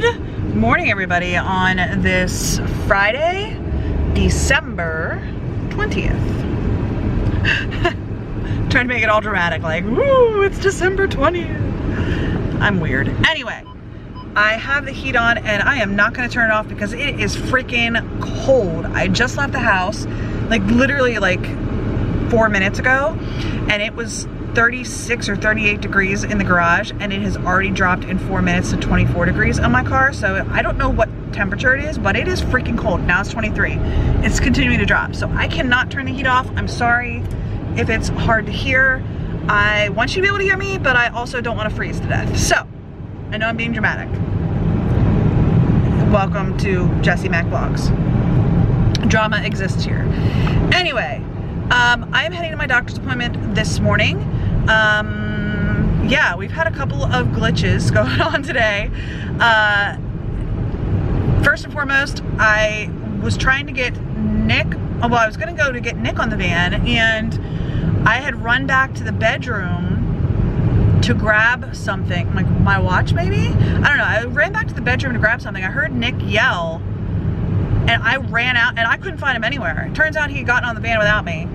Good morning, everybody, on this Friday, December 20th. Trying to make it all dramatic, like, woo, it's December 20th. I'm weird. Anyway, I have the heat on and I am not gonna turn it off because it is freaking cold. I just left the house, like literally like 4 minutes ago, and it was 36 or 38 degrees in the garage, and it has already dropped in 4 minutes to 24 degrees on my car. So I don't know what temperature it is, but it is freaking cold. Now it's 23. It's continuing to drop. So I cannot turn the heat off. I'm sorry if it's hard to hear. I want you to be able to hear me, but I also don't want to freeze to death. So I know I'm being dramatic. Welcome to Jessie Mac Vlogs. Drama exists here. Anyway, I am heading to my doctor's appointment this morning. Yeah, we've had a couple of glitches going on today. First and foremost, I was trying to get Nick, well, I was gonna go to get Nick on the van, and I had run back to the bedroom to grab something, like my watch maybe? I don't know, I ran back to the bedroom to grab something. I heard Nick yell, and I ran out, and I couldn't find him anywhere. It turns out he had gotten on the van without me.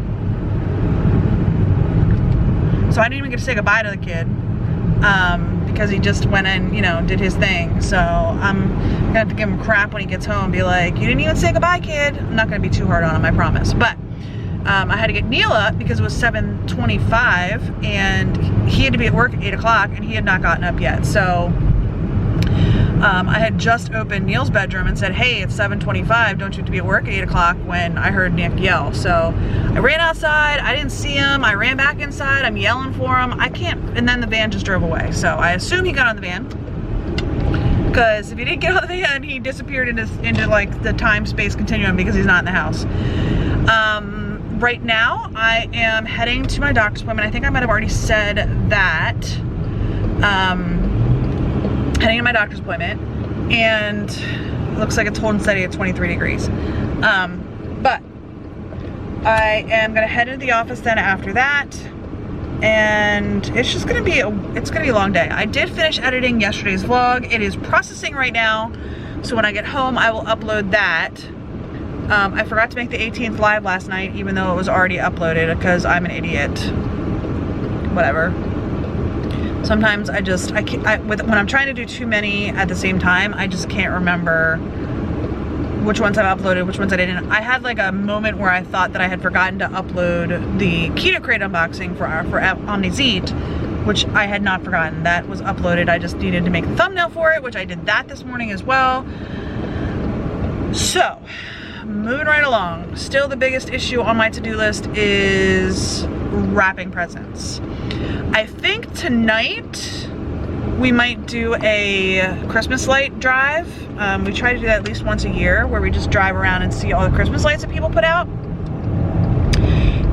So I didn't even get to say goodbye to the kid, because he just went and, you know, did his thing. So I'm gonna have to give him crap when he gets home, be like, you didn't even say goodbye, kid. I'm not gonna be too hard on him, I promise. But I had to get Neil up because it was 7:25 and he had to be at work at 8 o'clock and he had not gotten up yet. So I had just opened Neil's bedroom and said, hey, it's 7:25, don't you have to be at work at 8 o'clock, when I heard Nick yell. So I ran outside, I didn't see him, I ran back inside, I'm yelling for him, I can't, and then the van just drove away. So I assume he got on the van, because if he didn't get on the van, he disappeared into like the time-space continuum because he's not in the house. Right now, I am heading to my doctor's appointment. I think I might have already said that. Heading to my doctor's appointment, and it looks like it's holding steady at 23 degrees. But I am gonna head into the office then after that, and it's just gonna be it's gonna be a long day. I did finish editing yesterday's vlog. It is processing right now, so when I get home, I will upload that. I forgot to make the 18th live last night, even though it was already uploaded, because I'm an idiot. Whatever. Sometimes when I'm trying to do too many at the same time, I just can't remember which ones I've uploaded, which ones I didn't. I had like a moment where I thought that I had forgotten to upload the Keto Crate unboxing for OmniZeet, which I had not forgotten. That was uploaded. I just needed to make a thumbnail for it, which I did that this morning as well. So, moving right along. Still the biggest issue on my to-do list is wrapping presents. I think tonight we might do a Christmas light drive. We try to do that at least once a year, where we just drive around and see all the Christmas lights that people put out.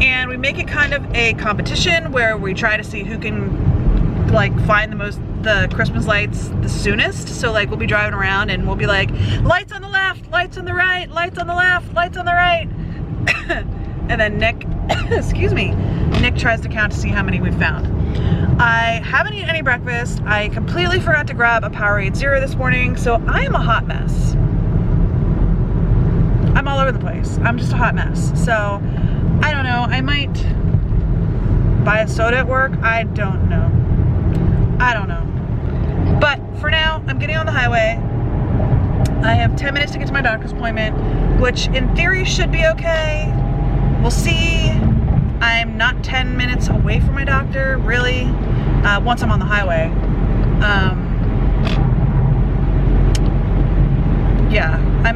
And we make it kind of a competition where we try to see who can like find the Christmas lights the soonest. So like we'll be driving around and we'll be like, lights on the left, lights on the right, lights on the left, lights on the right. And then Nick, excuse me, Nick tries to count to see how many we've found. I haven't eaten any breakfast. I completely forgot to grab a Powerade Zero this morning, so I am a hot mess. I'm all over the place. I'm just a hot mess. So, I don't know. I might buy a soda at work. I don't know. I don't know. But for now, I'm getting on the highway. I have 10 minutes to get to my doctor's appointment, which in theory should be okay. We'll see. I'm not 10 minutes away from my doctor, really, once I'm on the highway. Yeah, I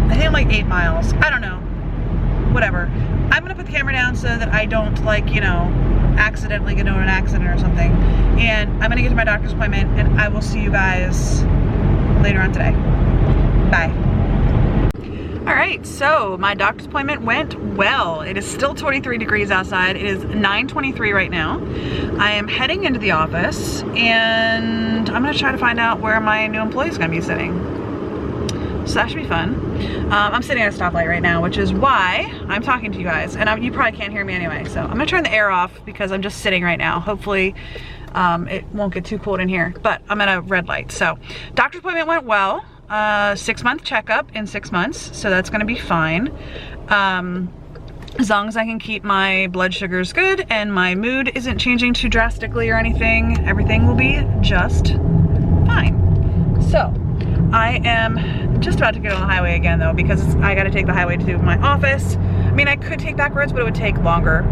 think I'm like 8 miles. I don't know. Whatever. I'm gonna put the camera down so that I don't, like, you know, accidentally get into an accident or something. And I'm gonna get to my doctor's appointment, and I will see you guys later on today. Bye. All right, so my doctor's appointment went well. It is still 23 degrees outside. It is 9:23 right now. I am heading into the office, and I'm gonna try to find out where my new employee is gonna be sitting. So that should be fun. I'm sitting at a stoplight right now, which is why I'm talking to you guys, and you probably can't hear me anyway. So I'm gonna turn the air off because I'm just sitting right now. Hopefully it won't get too cold in here, but I'm at a red light. So doctor's appointment went well. 6-month checkup in 6 months, so that's gonna be fine. As long as I can keep my blood sugars good and my mood isn't changing too drastically or anything, everything will be just fine. So I am just about to get on the highway again though, because I gotta take the highway to my office. I mean, I could take back roads, but it would take longer,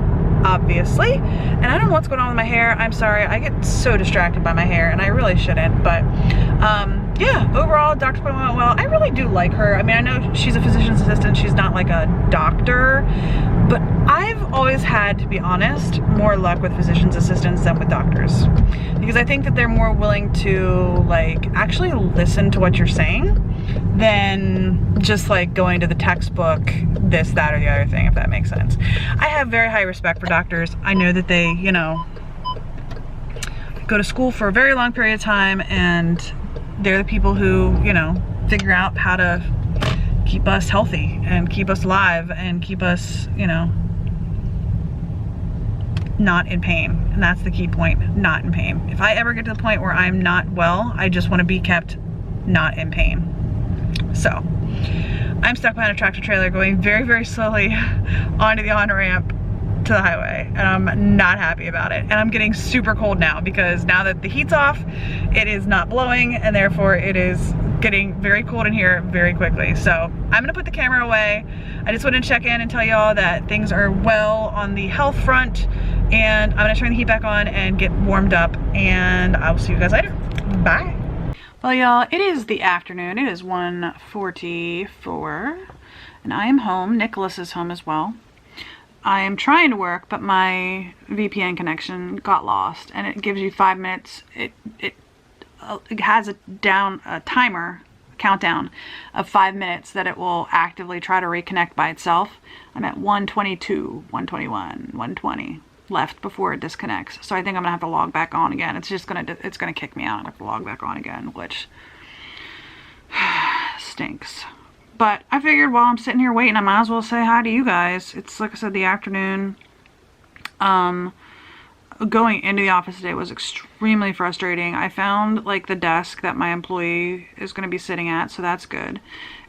obviously. And I don't know what's going on with my hair. I'm sorry, I get so distracted by my hair and I really shouldn't, but yeah, overall, doctor's appointment went well. I really do like her. I mean, I know she's a physician's assistant. She's not like a doctor, but I've always had, to be honest, more luck with physician's assistants than with doctors. Because I think that they're more willing to like actually listen to what you're saying than just like going to the textbook, this, that, or the other thing, if that makes sense. I have very high respect for doctors. I know that they, you know, go to school for a very long period of time, and they're the people who, you know, figure out how to keep us healthy and keep us alive and keep us, you know, not in pain. And that's the key point, not in pain. If I ever get to the point where I'm not well, I just want to be kept not in pain. So I'm stuck behind a tractor trailer going very, very slowly onto the on-ramp to the highway, and I'm not happy about it. And I'm getting super cold now, because now that the heat's off, it is not blowing, and therefore it is getting very cold in here very quickly. So I'm gonna put the camera away. I just wanted to check in and tell y'all that things are well on the health front, and I'm gonna turn the heat back on and get warmed up, and I will see you guys later. Bye. Well, y'all, it is the afternoon. It is 1:44, and I am home. Nicholas is home as well. I am trying to work, but my VPN connection got lost, and it gives you 5 minutes. It has a timer, countdown of 5 minutes that it will actively try to reconnect by itself. I'm at 122, 121, 120 left before it disconnects. So I think I'm gonna have to log back on again. It's gonna kick me out. I have to log back on again, which stinks. But I figured while I'm sitting here waiting, I might as well say hi to you guys. It's, like I said, the afternoon. Going into the office today was extremely frustrating. I found like the desk that my employee is going to be sitting at, so that's good.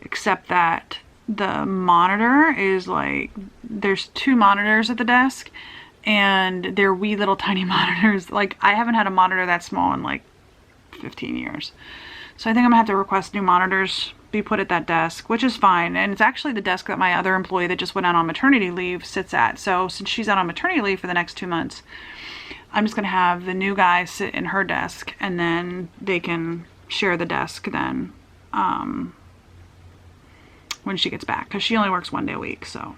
Except that the monitor is like, there's 2 monitors at the desk, and they're wee little tiny monitors. Like, I haven't had a monitor that small in like 15 years. So I think I'm gonna have to request new monitors be put at that desk, which is fine. And it's actually the desk that my other employee that just went out on maternity leave sits at. So since she's out on maternity leave for the next 2 months, I'm just gonna have the new guy sit in her desk, and then they can share the desk then when she gets back, because she only works 1 day a week, so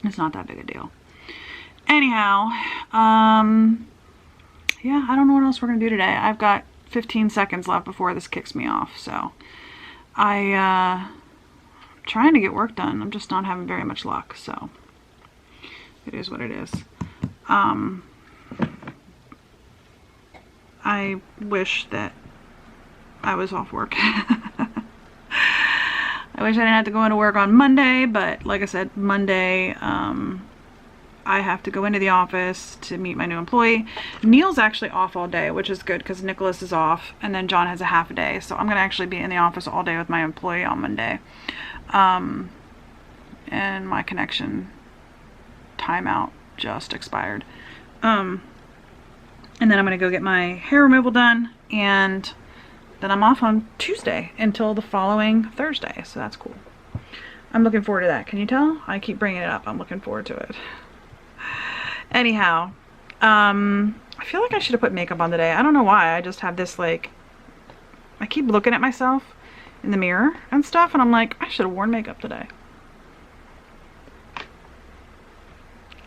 it's not that big a deal. Anyhow, yeah, I don't know what else we're gonna do today. I've got 15 seconds left before this kicks me off, so I'm trying to get work done. I'm just not having very much luck, so it is what it is. I wish that I was off work. I wish I didn't have to go into work on Monday, but like I said, Monday, I have to go into the office to meet my new employee. Neil's actually off all day, which is good because Nicholas is off, and then John has a half a day. So I'm gonna actually be in the office all day with my employee on Monday. And my connection timeout just expired. And then I'm gonna go get my hair removal done, and then I'm off on Tuesday until the following Thursday. So that's cool. I'm looking forward to that. Can you tell? I keep bringing it up. I'm looking forward to it. Anyhow, I feel like I should have put makeup on today. I don't know why. I just have this, like, I keep looking at myself in the mirror and stuff, and I'm like, I should have worn makeup today.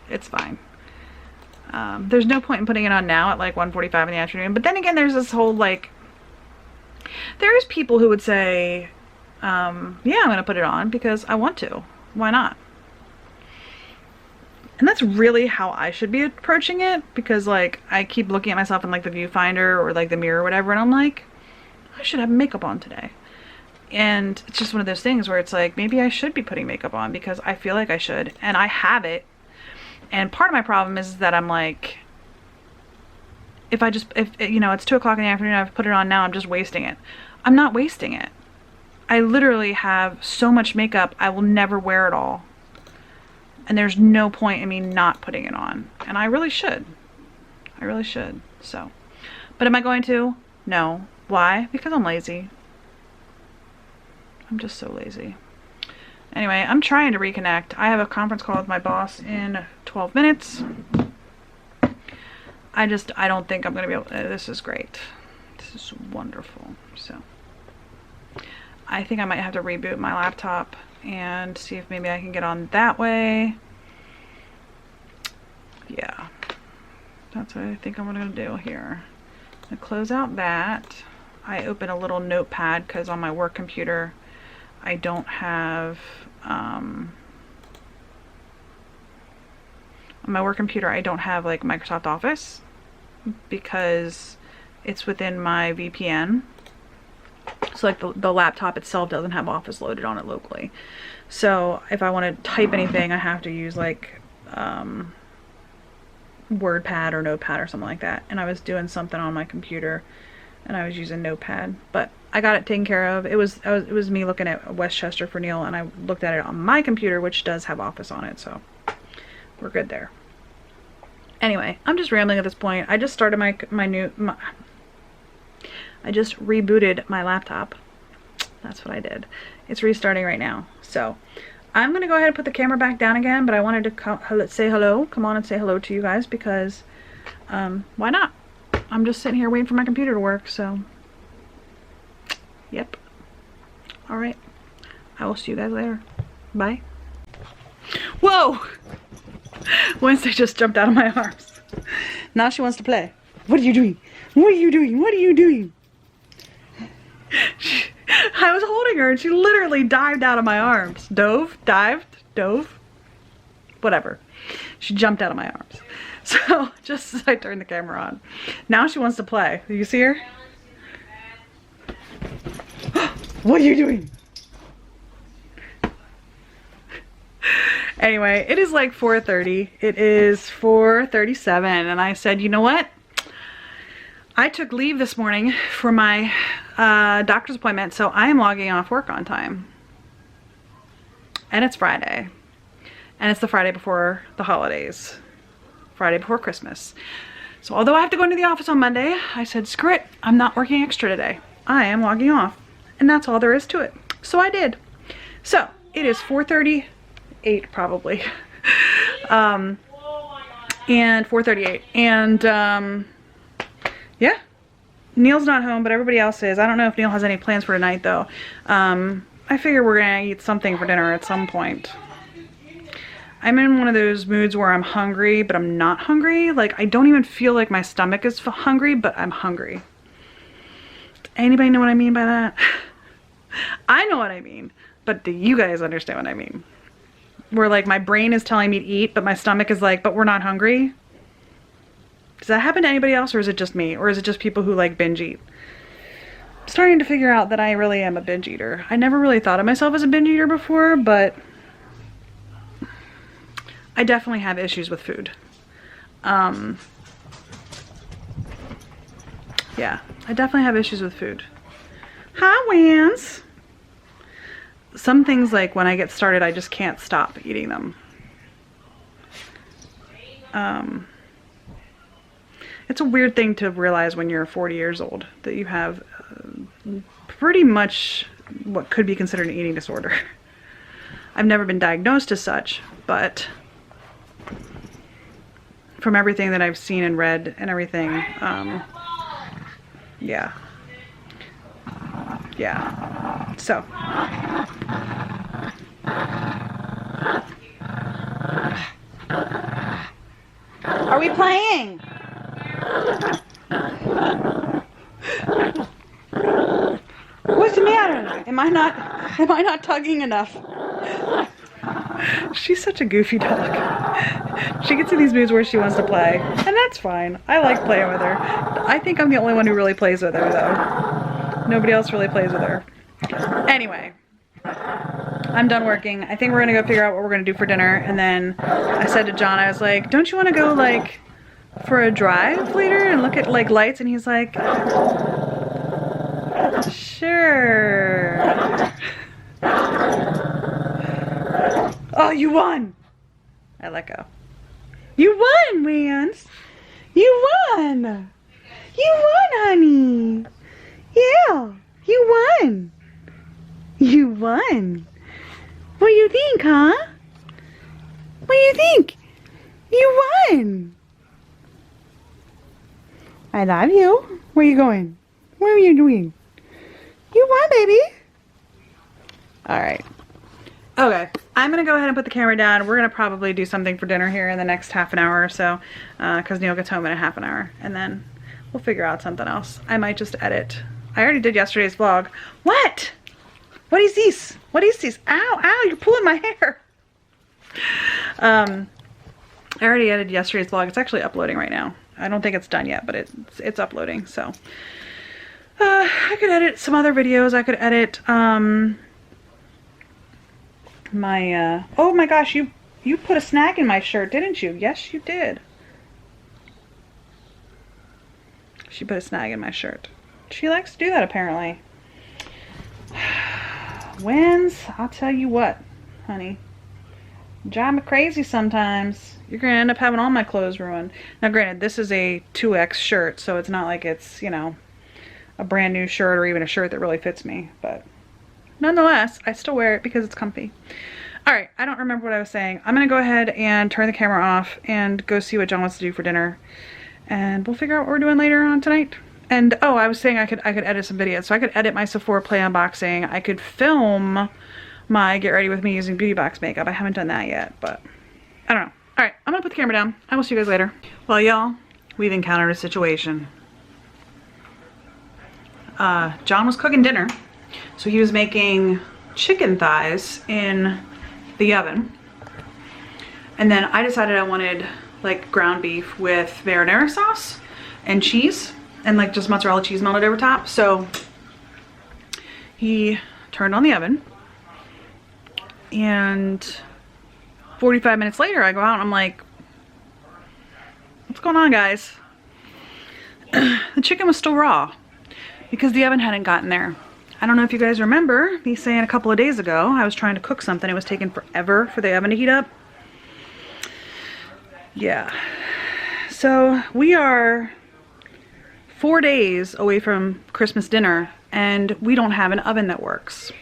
It's fine. There's no point in putting it on now at like 1:45 in the afternoon. But then again, there's this whole, like, there's people who would say, yeah, I'm gonna put it on because I want to. Why not? And that's really how I should be approaching it, because like I keep looking at myself in like the viewfinder or like the mirror or whatever, and I'm like, I should have makeup on today. And it's just one of those things where it's like, maybe I should be putting makeup on because I feel like I should, and I have it. And part of my problem is that I'm like, if you know, it's 2 o'clock in the afternoon, I've put it on now, I'm just wasting it. I'm not wasting it. I literally have so much makeup, I will never wear it all. And there's no point in me not putting it on. And I really should. I really should. So, but am I going to? No. Why? Because I'm lazy. I'm just so lazy. Anyway, I'm trying to reconnect. I have a conference call with my boss in 12 minutes. I don't think I'm going to be able to. This is great. This is wonderful. So, I think I might have to reboot my laptop and see if maybe I can get on that way. Yeah. That's what I think I'm going to do here. I'm going to close out that. I open a little notepad because on my work computer I don't have, on my work computer I don't have like Microsoft Office because it's within my VPN. So like the laptop itself doesn't have Office loaded on it locally. So if I want to type anything, I have to use like WordPad or Notepad or something like that. And I was doing something on my computer and I was using Notepad, but I got it taken care of. It was me looking at Westchester for Neil, and I looked at it on my computer, which does have Office on it, so we're good there. Anyway, I'm just rambling at this point. I just started I just rebooted my laptop. That's what I did. It's restarting right now. So I'm going to go ahead and put the camera back down again, but I wanted to say hello. Come on and say hello to you guys because why not? I'm just sitting here waiting for my computer to work, so yep. All right. I will see you guys later. Bye. Whoa! Wednesday just jumped out of my arms. Now she wants to play. What are you doing? What are you doing? What are you doing? I was holding her and she literally dived out of my arms. Dived, dove, whatever. She jumped out of my arms. So just as I turned the camera on. Now she wants to play. Do you see her? What are you doing? Anyway, it is like 4:30. It is 4:37 and I said, you know what? I took leave this morning for my doctor's appointment, so I am logging off work on time. And it's Friday. And it's the Friday before the holidays. Friday before Christmas. So although I have to go into the office on Monday, I said, screw it, I'm not working extra today. I am logging off. And that's all there is to it. So I did. So it is 4:38 probably. And 4:38. And yeah. Neil's not home, but everybody else is. I don't know if Neil has any plans for tonight though. I figure we're gonna eat something for dinner at some point. I'm in one of those moods where I'm hungry, but I'm not hungry. Like, I don't even feel like my stomach is hungry, but I'm hungry. Does anybody know what I mean by that? I know what I mean, but do you guys understand what I mean? Where like my brain is telling me to eat, but my stomach is like, but we're not hungry. Does that happen to anybody else, or is it just me? Or is it just people who like binge eat? I'm starting to figure out that I really am a binge eater. I never really thought of myself as a binge eater before, but I definitely have issues with food. Yeah, I definitely have issues with food. Hi, Wans. Some things, like when I get started, I just can't stop eating them. It's a weird thing to realize when you're 40 years old, that you have pretty much what could be considered an eating disorder. I've never been diagnosed as such, but from everything that I've seen and read and everything, yeah. Yeah. So. Are we playing? What's the matter? Am I not tugging enough? She's such a goofy dog. She gets in these moods where she wants to play, and that's fine. I like playing with her. I think I'm the only one who really plays with her, though. Nobody else really plays with her. Anyway, I'm done working. I think we're gonna go figure out what we're gonna do for dinner, and then I said to John, I was like, don't you want to go, like, for a drive later and look at like lights? And he's like, sure. Oh, you won. I let go. You won, Vance. You won. You won, honey. Yeah, you won. You won. What do you think, huh? What do you think? You won. I love you. Where are you going? What are you doing? You won, baby. All right. Okay, I'm gonna go ahead and put the camera down. We're gonna probably do something for dinner here in the next half an hour or so, because Neil gets home in a half an hour, and then we'll figure out something else. I might just edit. I already did yesterday's vlog. What? What is this? What is this? Ow, ow, you're pulling my hair. I already edited yesterday's vlog. It's actually uploading right now. I don't think it's done yet, but it's uploading, so. I could edit some other videos. I could edit, oh my gosh, you put a snag in my shirt, didn't you? Yes, you did. She put a snag in my shirt. She likes to do that, apparently. Wins, I'll tell you what, honey. Drive me crazy sometimes. You're gonna end up having all my clothes ruined. Now, granted, this is a 2X shirt, so it's not like it's, you know, a brand new shirt or even a shirt that really fits me, but nonetheless, I still wear it because it's comfy. All right, I don't remember what I was saying. I'm gonna go ahead and turn the camera off and go see what John wants to do for dinner, and we'll figure out what we're doing later on tonight. And oh, I was saying I could edit some videos. So I could edit my Sephora Play unboxing. I could film my get ready with me using Beauty Box makeup. I haven't done that yet, but I don't know. All right, I'm gonna put the camera down. I will see you guys later. Well, y'all, we've encountered a situation. John was cooking dinner. So he was making chicken thighs in the oven. And then I decided I wanted like ground beef with marinara sauce and cheese and like just mozzarella cheese melted over top. So he turned on the oven, and 45 minutes later I go out and I'm like, what's going on, guys? The chicken was still raw because the oven hadn't gotten there. I don't know if you guys remember me saying a couple of days ago I was trying to cook something. It was taking forever for the oven to heat up. Yeah. So we are 4 days away from Christmas dinner and we don't have an oven that works.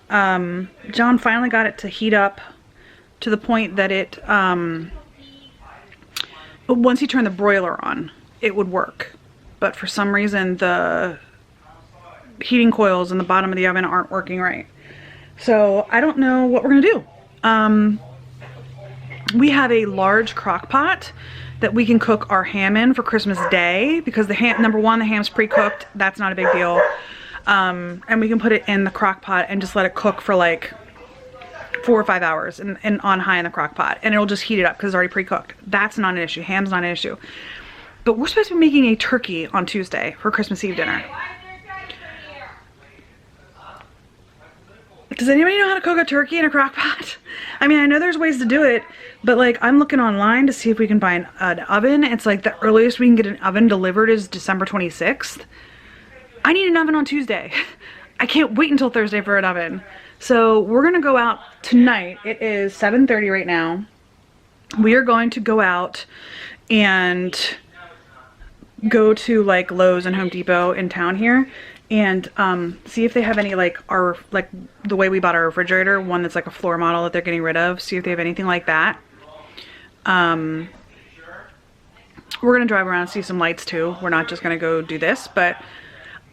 John finally got it to heat up to the point that it, once he turned the broiler on, it would work. But for some reason the heating coils in the bottom of the oven aren't working right. So I don't know what we're gonna do. We have a large crock pot that we can cook our ham in for Christmas Day because the ham, number one, the ham's pre-cooked. That's not a big deal. And we can put it in the crock pot and just let it cook for like 4 or 5 hours and on high in the crock pot, and it'll just heat it up because it's already pre-cooked. That's not an issue. Ham's not an issue. But we're supposed to be making a turkey on Tuesday for Christmas Eve dinner. Does anybody know how to cook a turkey in a crock pot? I mean, I know there's ways to do it, but like I'm looking online to see if we can find an oven. It's like the earliest we can get an oven delivered is December 26th. I need an oven on Tuesday. I can't wait until Thursday for an oven. So we're gonna go out tonight. It is 7:30 right now. We are going to go out and go to like Lowe's and Home Depot in town here and see if they have any like the way we bought our refrigerator, one that's like a floor model that they're getting rid of. See if they have anything like that. We're gonna drive around and see some lights too. We're not just gonna go do this, but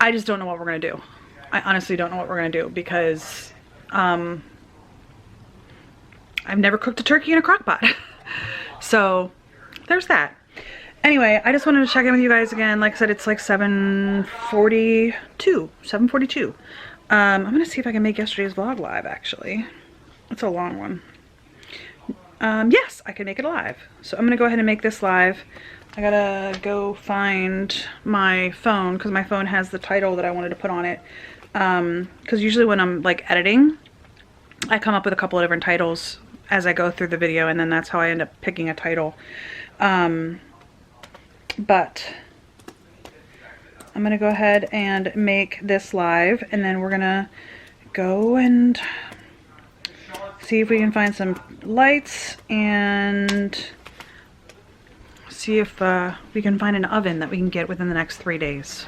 I just don't know what we're gonna do. I honestly don't know what we're gonna do because I've never cooked a turkey in a crock pot. So there's that. Anyway, I just wanted to check in with you guys again. Like I said, it's like 7:42. I'm gonna see if I can make yesterday's vlog live actually. It's a long one. Yes, I can make it live. So I'm gonna go ahead and make this live. I gotta go find my phone because my phone has the title that I wanted to put on it. Because usually when I'm like editing, I come up with a couple of different titles as I go through the video, and then that's how I end up picking a title. But I'm gonna go ahead and make this live, and then we're gonna go and see if we can find some lights and see if we can find an oven that we can get within the next 3 days.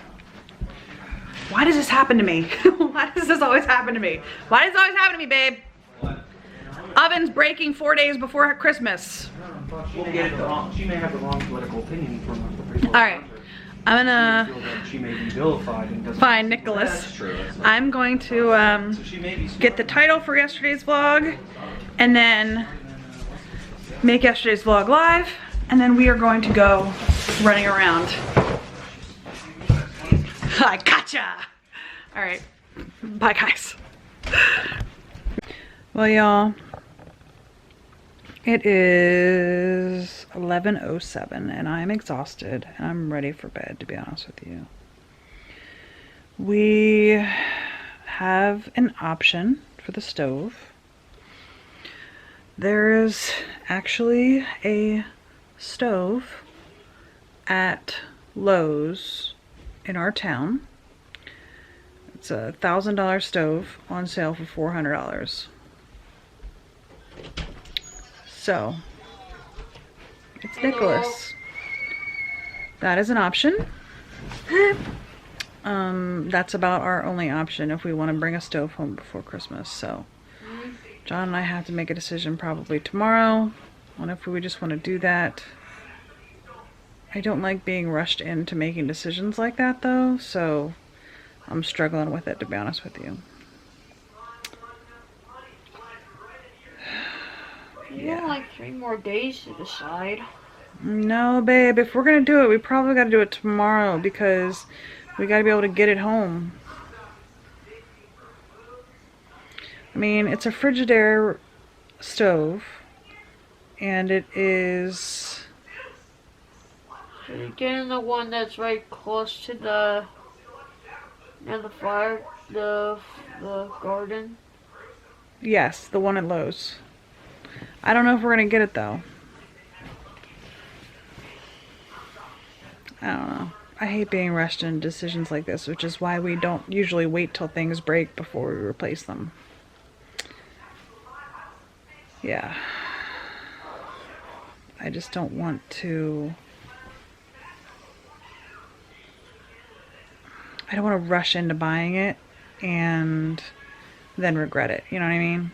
Why does this happen to me? Why does this always happen to me? Why does it always happen to me, babe? Oven's breaking 4 days before Christmas. She may have the wrong political opinion from her. All right, I'm gonna She may be vilified and doesn't. find Nicholas. That's true. I'm going to So she may be get the title for yesterday's vlog, and then make yesterday's vlog live, and then we are going to go running around. I gotcha! All right, bye guys. Well, y'all, it is 11:07 and I'm exhausted and I'm ready for bed, to be honest with you. We have an option for the stove. There is actually a stove at Lowe's in our town. It's a $1,000 stove on sale for $400. So, it's Nicholas. That is an option. That's about our only option if we want to bring a stove home before Christmas. So, John and I have to make a decision probably tomorrow on if we just want to do that. I don't like being rushed into making decisions like that though, so I'm struggling with it, to be honest with you. You have like 3 more days to decide. No, babe, if we're gonna do it, we probably gotta do it tomorrow because we gotta be able to get it home. I mean, it's a Frigidaire stove, and it is... So you're getting the one that's right close to the, near the fire, the garden? Yes, the one at Lowe's. I don't know if we're gonna get it though. I don't know. I hate being rushed into decisions like this, which is why we don't usually wait till things break before we replace them. Yeah. I just don't want to... I don't want to rush into buying it and then regret it. You know what I mean?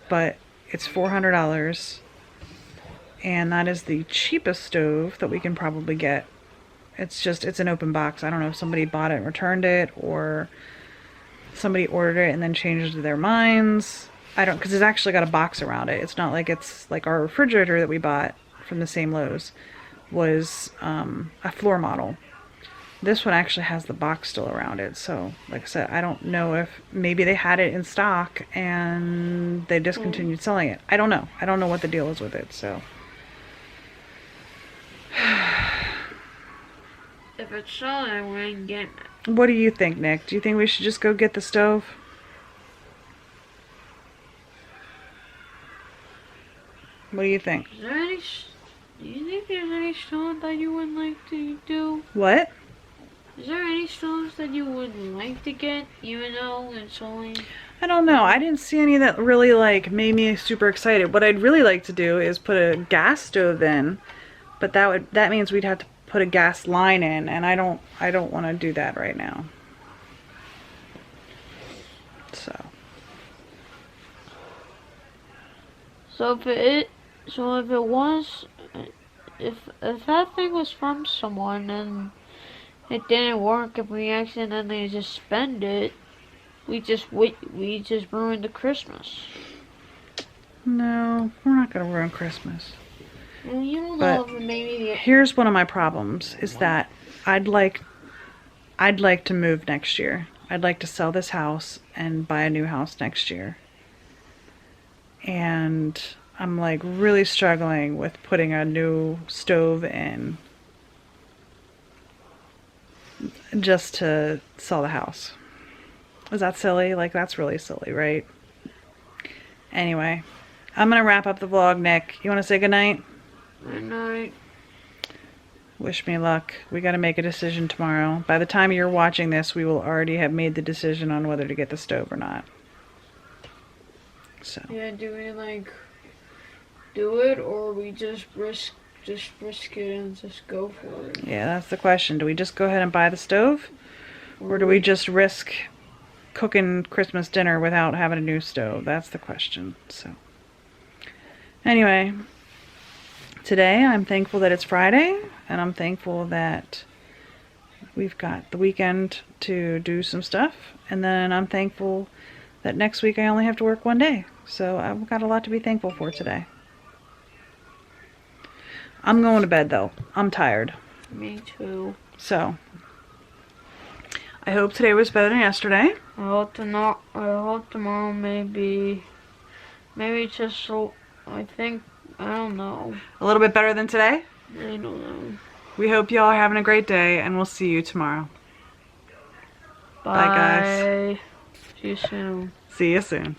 But it's $400, and that is the cheapest stove that we can probably get. It's an open box. I don't know if somebody bought it and returned it, or somebody ordered it and then changed their minds. I don't, because it's actually got a box around it. It's not like it's like our refrigerator that we bought from the same Lowe's was a floor model. This one actually has the box still around it. So, like I said, I don't know if maybe they had it in stock and they discontinued selling it. I don't know. I don't know what the deal is with it, so. If it's selling, I wouldn't get it. What do you think, Nick? Do you think we should just go get the stove? What do you think? Is there any, do you think there's any stove that you would like to do? What? Is there any stoves that you would like to get, even though it's only... I don't know. I didn't see any that really like made me super excited. What I'd really like to do is put a gas stove in, but that means we'd have to put a gas line in, and I don't want to do that right now. So if that thing was from someone and it didn't work, if we accidentally just spend it, we just ruined the Christmas. no, we're not gonna ruin Christmas. Well, you don't But know if maybe here's one of my problems is that I'd like to move next year. I'd like to sell this house and buy a new house next year. And I'm like really struggling with putting a new stove in just to sell the house. Is that silly? Like, that's really silly, right? Anyway, I'm gonna wrap up the vlog, Nick. You wanna say goodnight? Good night. Wish me luck. We got to make a decision tomorrow. By the time you're watching this, we will already have made the decision on whether to get the stove or not. So. Yeah, do we like do it or we just risk it and just go for it? Yeah, that's the question. Do we just go ahead and buy the stove? Or do we just risk cooking Christmas dinner without having a new stove? That's the question. So, anyway, today I'm thankful that it's Friday, and I'm thankful that we've got the weekend to do some stuff, and then I'm thankful that next week I only have to work one day. So I've got a lot to be thankful for today. I'm going to bed though. I'm tired. Me too. So, I hope today was better than yesterday. I hope tomorrow maybe just I think, I don't know. A little bit better than today. I don't know. We hope you all are having a great day, and we'll see you tomorrow. Bye. Bye, guys. See you soon. See you soon.